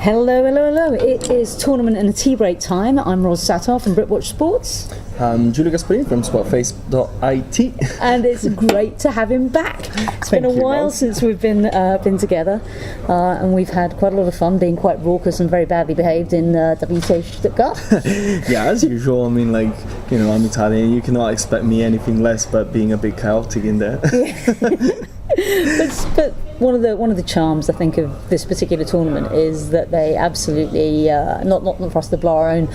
Hello, hello, hello. It is tournament and a Teabreak time. I'm Ros Satar from Britwatch Sports. I'm Giulio Gasparin from sportface.it. And it's great to have him back. It's been a while since we've been together, and we've had quite a lot of fun being quite raucous and very badly behaved in WTA Stuttgart. Yeah, as usual. I mean, like, you know, I'm Italian. You cannot expect me anything less but being a bit chaotic in there. But one of the charms, I think, of this particular tournament is that they absolutely not for us to blow our own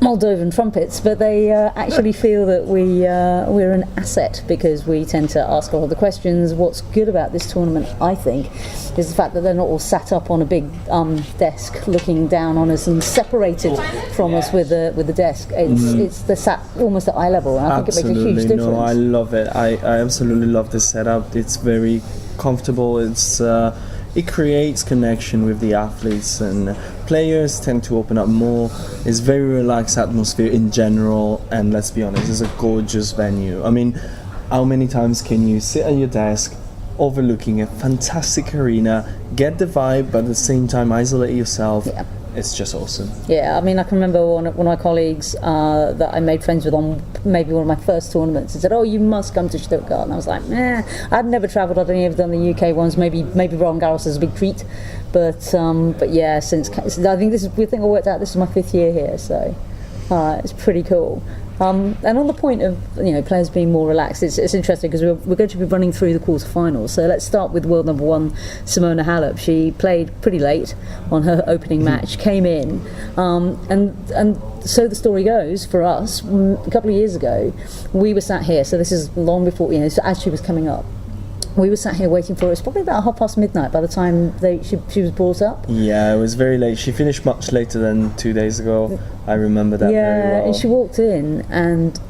Moldovan trumpets, but they actually feel that we're an asset because we tend to ask a lot of the questions. What's good about this tournament, I think, is the fact that they're not all sat up on a big desk looking down on us and separated from us with the desk. They're sat almost at eye level, and I think it makes a huge difference. No, I love it. I absolutely love this setup. It's very comfortable. It creates connection with the athletes, and players tend to open up more. It's very relaxed atmosphere in general, and let's be honest, it's a gorgeous venue. I mean, how many times can you sit at your desk overlooking a fantastic arena, get the vibe, but at the same time isolate yourself? Yeah. It's just awesome. Yeah, I mean, I can remember one of my colleagues that I made friends with on maybe one of my first tournaments. He said, "Oh, you must come to Stuttgart," and I was like, I'd never travelled. I'd only ever done the UK ones. Maybe Roland Garros is a big treat, but yeah, since I think we think I worked out this is my 5th year here, so it's pretty cool. And on the point of players being more relaxed, it's interesting because we're going to be running through the quarterfinals. So let's start with world number 1, Simona Halep. She played pretty late on her opening match, came in, and so the story goes for us. A couple of years ago, we were sat here. So this is long before as she was coming up. We were sat here waiting for her. It's probably about midnight by the time she was brought up. Yeah, it was very late. She finished much later than 2 days ago. I remember that very well. Yeah, and she walked in, and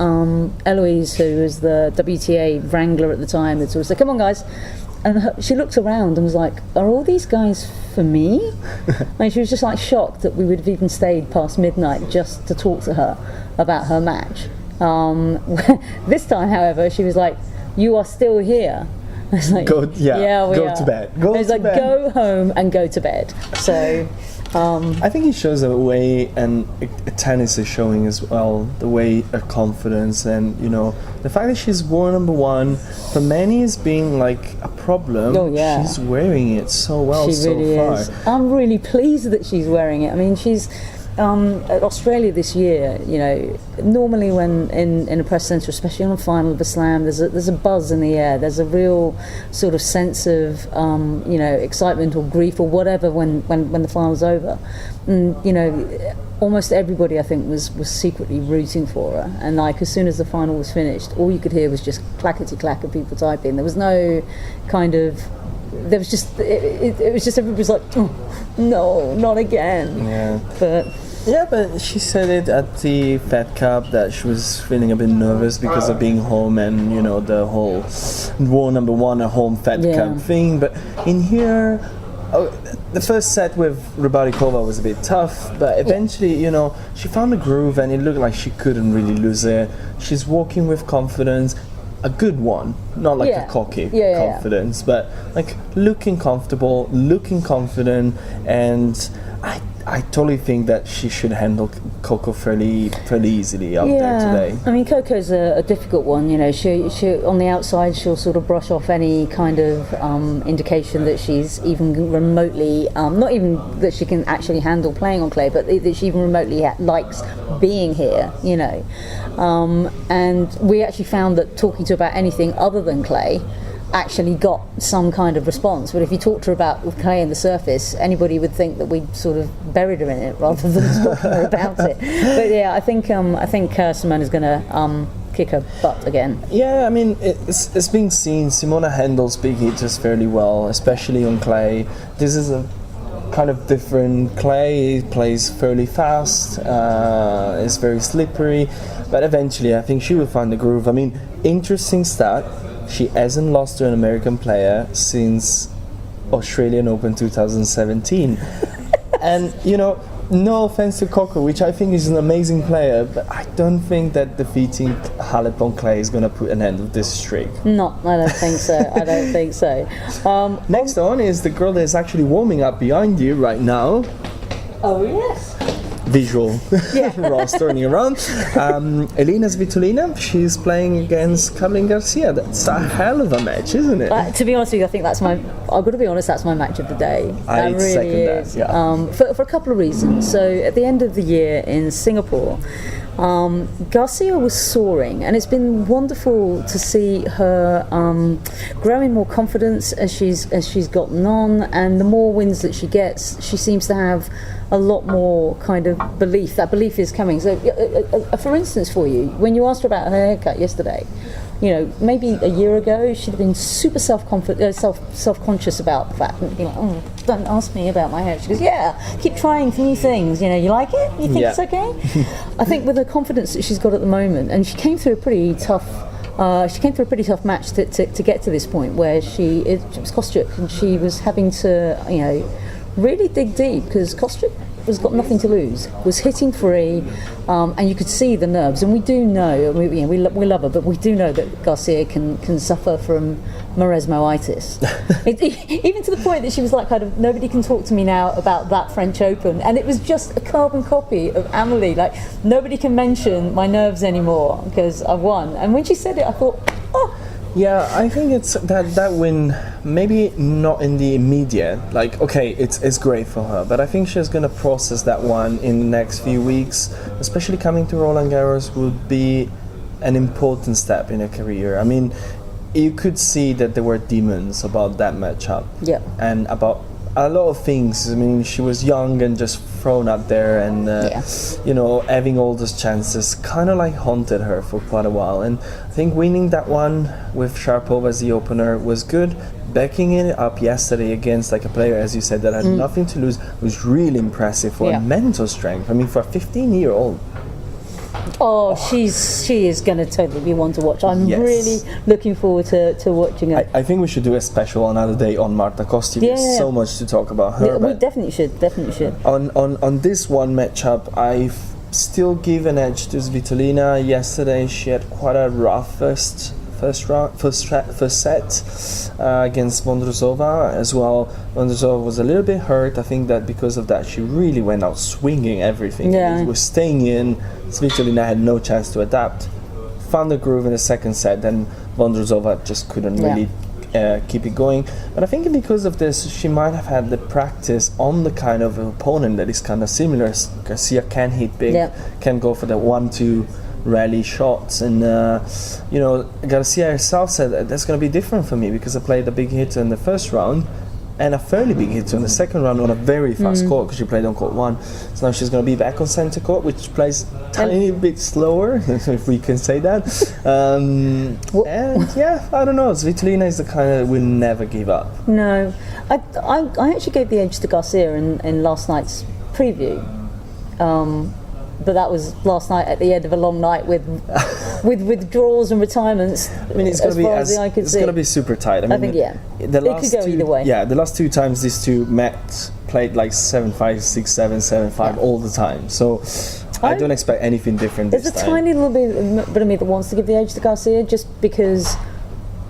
Eloise, who was the WTA wrangler at the time, had sort of said, "Come on, guys." And she looked around and was like, "Are all these guys for me?" And she was just like shocked that we would have even stayed past midnight just to talk to her about her match. This time, however, she was like, "You are still here." I was like, go to bed. Go home and go to bed. So I think it shows a way, and tennis is showing as well, the way her confidence, and the fact that she's world number 1 for many is being like a problem. Oh yeah, she's wearing it so well. She really so far. is. I'm really pleased that she's wearing it. I mean, she's at Australia this year. Normally when in a press centre, especially on a final of a slam, there's a buzz in the air. There's a real sort of sense of excitement or grief or whatever when the final's over. And almost everybody, I think, was secretly rooting for her. And like as soon as the final was finished, all you could hear was just clackety clack of people typing. There was no kind of. There was just it was just everybody was like, "Oh, no, not again." Yeah, but she said it at the Fed Cup that she was feeling a bit nervous because of being home and the whole world number 1 at home Fed Cup thing. But in here, the first set with Rybarikova was a bit tough, but eventually, she found a groove and it looked like she couldn't really lose it. She's walking with confidence. A good one, not like a cocky confidence, but like looking comfortable, looking confident, and I totally think that she should handle Coco fairly easily out there today. I mean, Coco's a difficult one. She on the outside she'll sort of brush off any kind of indication that she's even remotely, not even that she can actually handle playing on clay, but that she even remotely likes being here. And we actually found that talking to her about anything other than clay actually got some kind of response. But if you talk to her about clay and the surface, anybody would think that we'd sort of buried her in it rather than talking to her about it. But yeah, I think Simona's going to kick her butt again. Yeah, I mean, it's being seen. Simona handles big hitters fairly well, especially on clay. This is a kind of different clay. It plays fairly fast. It's very slippery, but eventually I think she will find the groove. I mean, interesting stat. She hasn't lost to an American player since Australian Open 2017. And, no offense to Coco, which I think is an amazing player, but I don't think that defeating Halep on clay is going to put an end to this streak. No, I don't think so. Next on is the girl that's actually warming up behind you right now. Oh yes. Visual Ros turning around. Elina Svitolina, she's playing against Caroline Garcia. That's a hell of a match, isn't it? To be honest with you, I think that's I've got to be honest, that's my match of the day. I That really second that, is. yeah. For a couple of reasons. So at the end of the year in Singapore, Garcia was soaring, and it's been wonderful to see her growing more confidence as she's gotten on, and the more wins that she gets, she seems to have a lot more kind of belief. That belief is coming. So, for instance, for you, when you asked her about her haircut yesterday, you know, maybe a year ago she'd have been super self-conscious about the fact, and be like, "Oh, don't ask me about my hair." She goes, "Yeah, keep trying for new things. You know, you like it? You think it's okay?" I think with the confidence that she's got at the moment, and she came through a pretty tough. Match to get to this point where it was Kostyuk, and she was having to, you know, really dig deep, because Kostyuk has got nothing to lose, was hitting free, and you could see the nerves. And we do know, we love her, but we do know that Garcia can suffer from maresmoitis. Even to the point that she was like, kind of, nobody can talk to me now about that French Open, and it was just a carbon copy of Amelie. Like, nobody can mention my nerves anymore because I've won. And when she said it, I thought, oh. Yeah, I think it's that win, maybe not in the immediate, like, okay, it's great for her, but I think she's going to process that one in the next few weeks, especially coming to Roland Garros would be an important step in her career. I mean, you could see that there were demons about that matchup, and about a lot of things. I mean, she was young and just thrown up there, and you know, having all those chances kind of like haunted her for quite a while. And I think winning that one with Sharapova as the opener was good. Backing it up yesterday against like a player, as you said, that had nothing to lose was really impressive for her mental strength. I mean, for a 15-year-old. Oh, she is going to totally be one to watch. I'm really looking forward to watching her. I think we should do a special another day on Marta Kostyuk. There's so much to talk about her. We definitely should. On this one matchup, I still give an edge to Svitolina. Yesterday, she had quite a rough first set against Vondrousova as well. Vondrousova was a little bit hurt. I think that because of that, she really went out swinging everything. It was staying in. Svitolina had no chance to adapt. Found the groove in the second set, then Vondrousova just couldn't really keep it going. But I think because of this, she might have had the practice on the kind of opponent that is kind of similar. Garcia can hit big, can go for the 1-2 rally shots, and you know, Garcia herself said that that's going to be different for me because I played a big hitter in the first round and a fairly big hitter in the second round on a very fast court, because she played on court 1. So now she's going to be back on center court, which plays a tiny bit slower, if we can say that. And yeah, I don't know, Svitolina is the kind that will never give up. No, I actually gave the edge to Garcia in last night's preview. But that was last night at the end of a long night with withdrawals and retirements. I mean, it's going to be super tight. I think it could go either way. Yeah, the last two times these two met, played like 7-5, 6-7, 7-5 all the time. So I don't expect anything different this time. There's a tiny little bit of me that wants to give the edge to Garcia, just because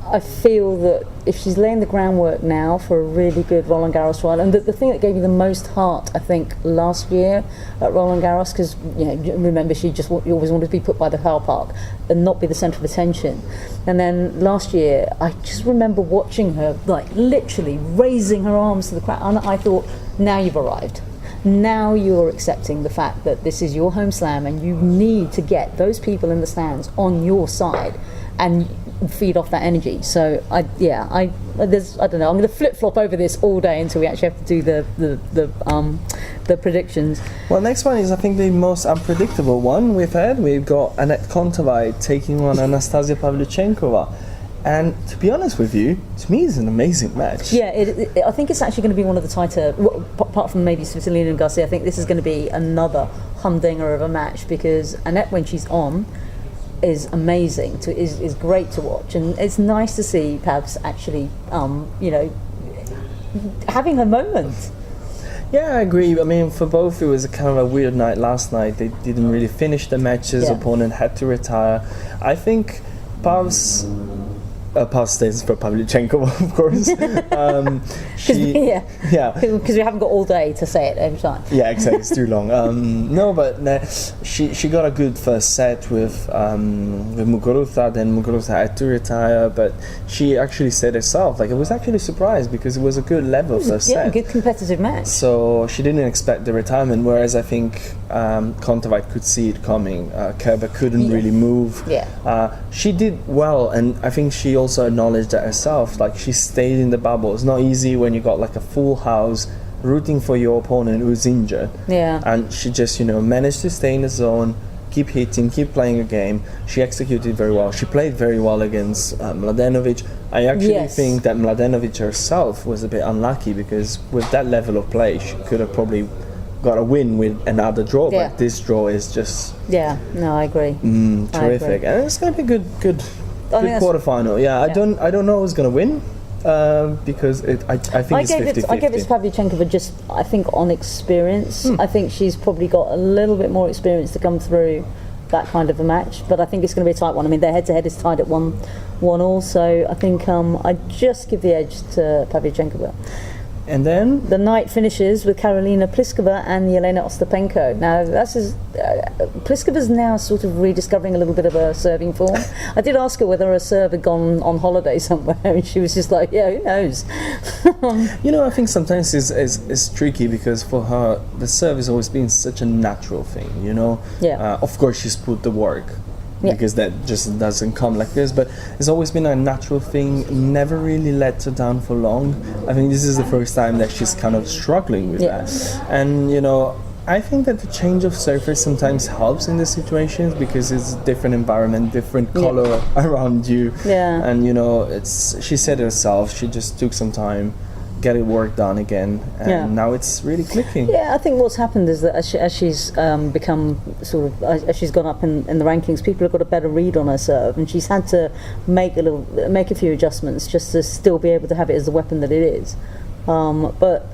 I feel that if she's laying the groundwork now for a really good Roland Garros trial, and the thing that gave me the most heart, I think, last year at Roland Garros, because, you know, remember, you always wanted to be put by the car park and not be the centre of attention. And then last year, I just remember watching her, like, literally raising her arms to the crowd, and I thought, now you've arrived. Now you're accepting the fact that this is your home slam, and you need to get those people in the stands on your side and feed off that energy. So I don't know, I'm going to flip-flop over this all day until we actually have to do the predictions. Well, next one is, I think, the most unpredictable one we've had. We've got Anett Kontaveit taking on Anastasia Pavlyuchenkova. And to be honest with you, to me, it's an amazing match. Yeah, I think it's actually going to be one of the tighter, apart from maybe Svitolina and Garcia, I think this is going to be another humdinger of a match, because Anett, when she's on, is amazing, is great to watch, and it's nice to see Pavs actually, you know, having her moment. Yeah, I agree. I mean, for both, it was a kind of a weird night last night. They didn't really finish the matches. Opponent had to retire. I think Pavs past stays for Pavlyuchenko, of course. Because we haven't got all day to say it every time. Yeah, exactly. It's too long. She got a good first set with Muguruza. Then Muguruza had to retire, but she actually said herself, like, I was actually surprised because it was a good level first set. Yeah, good competitive match. So she didn't expect the retirement, whereas I think Kontaveit could see it coming. Kerber couldn't really move. Yeah. She did well, and I think she also acknowledged that herself. Like, she stayed in the bubble. It's not easy when you got like a full house rooting for your opponent who's injured. Yeah. And she just, managed to stay in the zone, keep hitting, keep playing a game. She executed very well. She played very well against Mladenovic. I actually think that Mladenovic herself was a bit unlucky because with that level of play, she could have probably got a win with another draw. But this draw is just... Yeah, no, I agree. Terrific. And it's going to be a good quarterfinal. Yeah, I don't know who's going to win. Because I think it's 50-50. I gave it to Pavlyuchenko just, I think, on experience. I think she's probably got a little bit more experience to come through that kind of a match, but I think it's going to be a tight one. I mean, their head-to-head is tied at 1-1 so I think I just give the edge to Pavlyuchenko. And then the night finishes with Karolina Pliskova and Jelena Ostapenko. Now, Pliskova's now sort of rediscovering a little bit of her serving form. I did ask her whether her serve had gone on holiday somewhere, and she was just like, yeah, who knows? I think sometimes it's tricky because for her, the serve has always been such a natural thing, Yeah. Of course, she's put the work. Because that just doesn't come like this, but it's always been a natural thing, never really let her down for long. I think this is the first time that she's kind of struggling with that. And I think that the change of surface sometimes helps in these situations because it's a different environment, different color around you. Yeah. And she said herself, she just took some time, get her work done again, and now it's really clicking. Yeah, I think what's happened is that as she's become as she's gone up in the rankings, people have got a better read on her serve, and she's had to make a few adjustments just to still be able to have it as the weapon that it is. But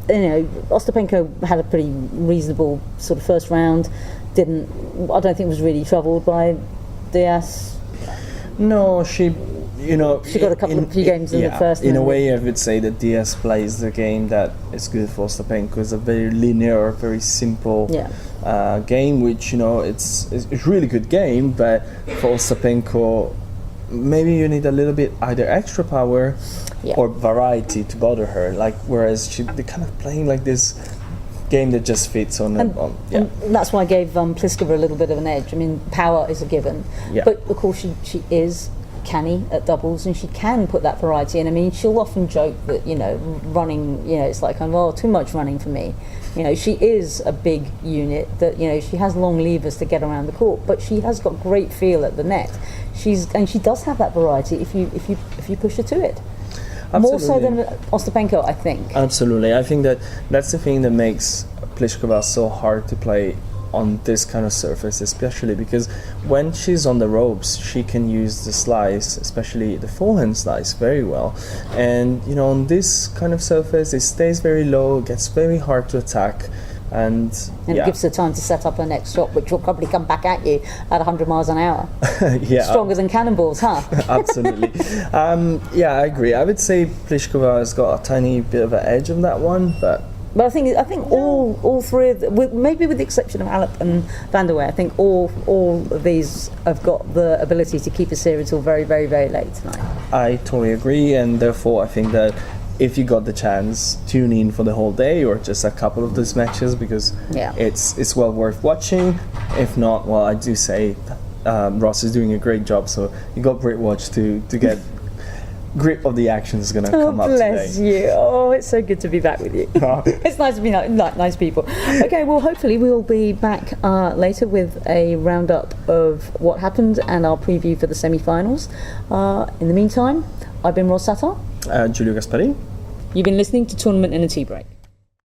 Ostapenko had a pretty reasonable sort of first round. I don't think was really troubled by Diaz. No, she got a few games in the first. In a way, I would say that Diaz plays the game that is good for Ostapenko. It's a very linear, very simple game, which it's a really good game. But for Ostapenko, maybe you need a little bit either extra power or variety to bother her. Like whereas they're kind of playing like this game that just fits on. And that's why I gave Pliskova a little bit of an edge. I mean, power is a given, but of course she is canny at doubles, and she can put that variety in. I mean, she'll often joke that running, it's like, too much running for me. She is a big unit that she has long levers to get around the court, but she has got great feel at the net. She does have that variety if you push her to it. Absolutely. More so than Ostapenko, I think. Absolutely, I think that's the thing that makes Pliskova so hard to play on this kind of surface, especially because when she's on the ropes, she can use the slice, especially the forehand slice, very well. And on this kind of surface, it stays very low, gets very hard to attack, and it gives her time to set up her next shot, which will probably come back at you at 100 miles an hour. Stronger than cannonballs, huh? Absolutely. I agree. I would say Pliskova has got a tiny bit of an edge on that one, but I think all three of them, maybe with the exception of Alep and Van der Weij, I think all of these have got the ability to keep a series until very, very, very late tonight. I totally agree, and therefore I think that if you got the chance, tune in for the whole day or just a couple of these matches because it's well worth watching. If not, well, I do say Ros is doing a great job, so you got Britwatch to get grip of the action is going to come up today. Bless you. Oh, it's so good to be back with you. It's nice to be nice people. Okay, well, hopefully we'll be back later with a roundup of what happened and our preview for the semi-finals. In the meantime, I've been Ros Satar. Giulio Gasparin. You've been listening to Tournament in a Tea Break.